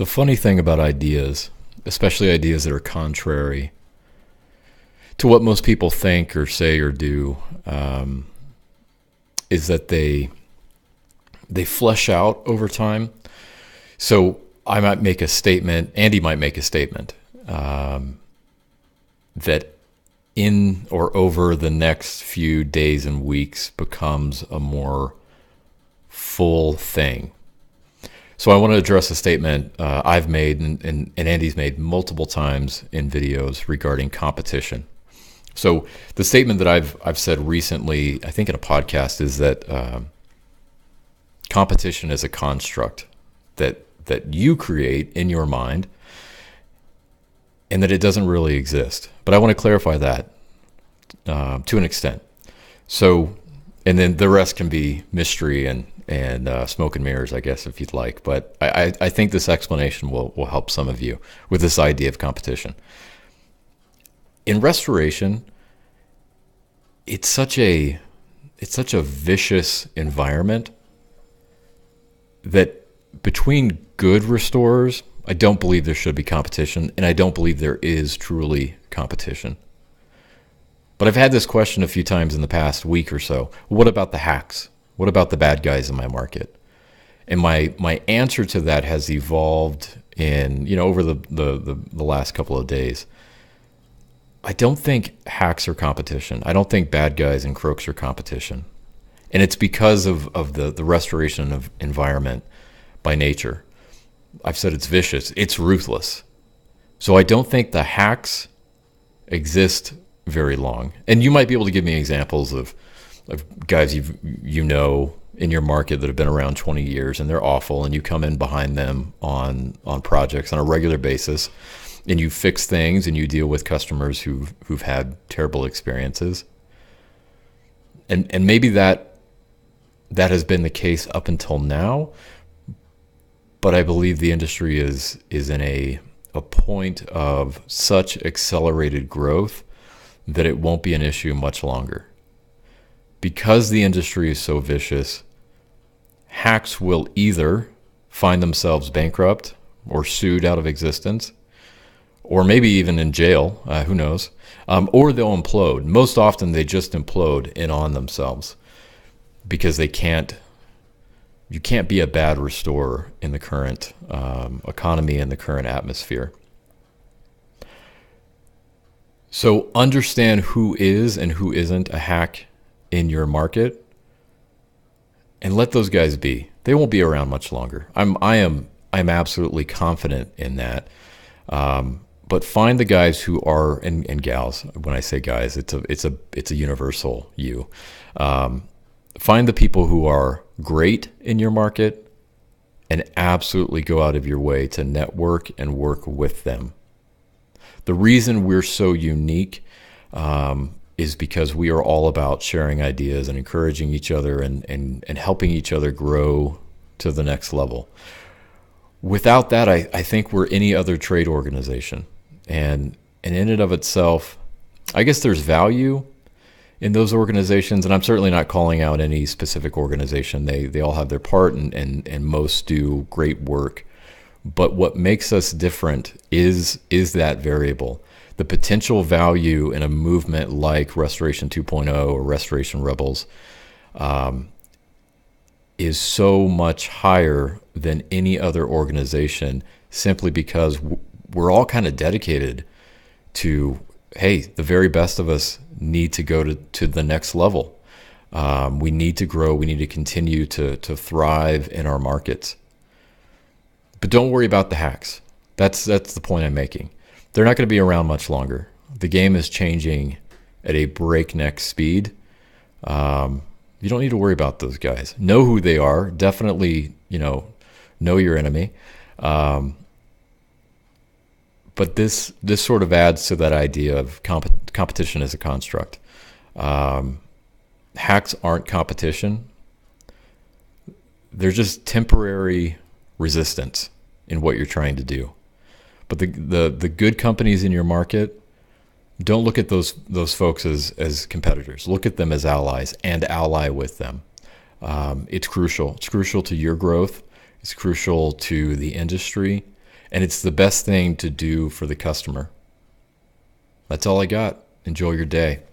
The funny thing about ideas, especially ideas that are contrary to what most people think or say or do, is that they flesh out over time. So I might make a statement, Andy might make a statement that in or over the next few days and weeks becomes a more full thing. So I want to address a statement I've made and Andy's made multiple times in videos regarding competition. So the statement that I've said recently, I think in a podcast, is that competition is a construct that you create in your mind, and that it doesn't really exist. But I want to clarify that to an extent. So, and then the rest can be mystery and smoke and mirrors, I guess, if you'd like. But I think this explanation will help some of you with this idea of competition. In restoration, it's such a vicious environment that between good restorers, I don't believe there should be competition, and I don't believe there is truly competition. But I've had this question a few times in the past week or so. What about the hacks? What about the bad guys in my market? And my answer to that has evolved in, over the last couple of days. I don't think hacks are competition. I don't think bad guys and crooks are competition. And it's because of the restoration of environment by nature. I've said it's vicious. It's ruthless. So I don't think the hacks exist very long. And you might be able to give me examples of guys you know in your market that have been around 20 years and they're awful, and you come in behind them on projects on a regular basis, and you fix things and you deal with customers who've had terrible experiences. And maybe that has been the case up until now, but I believe the industry is in a point of such accelerated growth that it won't be an issue much longer. Because the industry is so vicious, hacks will either find themselves bankrupt or sued out of existence, or maybe even in jail, who knows, or they'll implode. Most often they just implode in on themselves because you can't be a bad restorer in the current economy and the current atmosphere. So understand who is and who isn't a hack in your market, and let those guys be. They won't be around much longer. I'm absolutely confident in that. But find the guys who are, and gals. When I say guys, it's a universal you. Find the people who are great in your market, and absolutely go out of your way to network and work with them. The reason we're so unique is because we are all about sharing ideas and encouraging each other and helping each other grow to the next level. Without that, I think we're any other trade organization. And in and of itself, I guess there's value in those organizations, and I'm certainly not calling out any specific organization. They all have their part, and most do great work. But what makes us different is that variable. The potential value in a movement like Restoration 2.0 or Restoration Rebels is so much higher than any other organization, simply because we're all kind of dedicated to, hey, the very best of us need to go to the next level. We need to grow. We need to continue to thrive in our markets. But don't worry about the hacks. That's the point I'm making. They're not going to be around much longer. The game is changing at a breakneck speed. You don't need to worry about those guys. Know who they are. Definitely, know your enemy. But this sort of adds to that idea of competition as a construct. Hacks aren't competition. They're just temporary resistance in what you're trying to do. But the good companies in your market, don't look at those folks as competitors. Look at them as allies and ally with them. It's crucial. It's crucial to your growth. It's crucial to the industry. and it's the best thing to do for the customer. That's all I got. Enjoy your day.